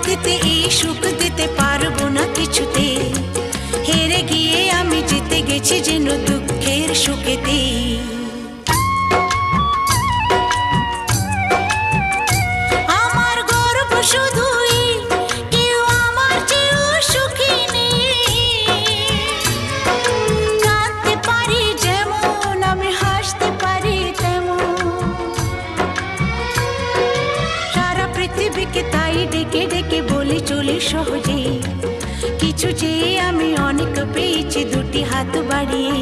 দিতে এই সুখ দিতে পারবো না কিছুতে, হেরে গিয়ে আমি জিতে গেছি যেন দুঃখের সুখেতে। আমার গর্ব শুধুই কেউ আমার চেয়েও সুখী নেই, কাঁদতে পারি যেমন আমি হাসতে পারি তেমন, পৃথিবীকে তাই ডেকে ডেকে বলি চলি সহজে, কিছু চেয়ে আমি অনেক পেয়েছি দুটি হাত বাড়িয়ে।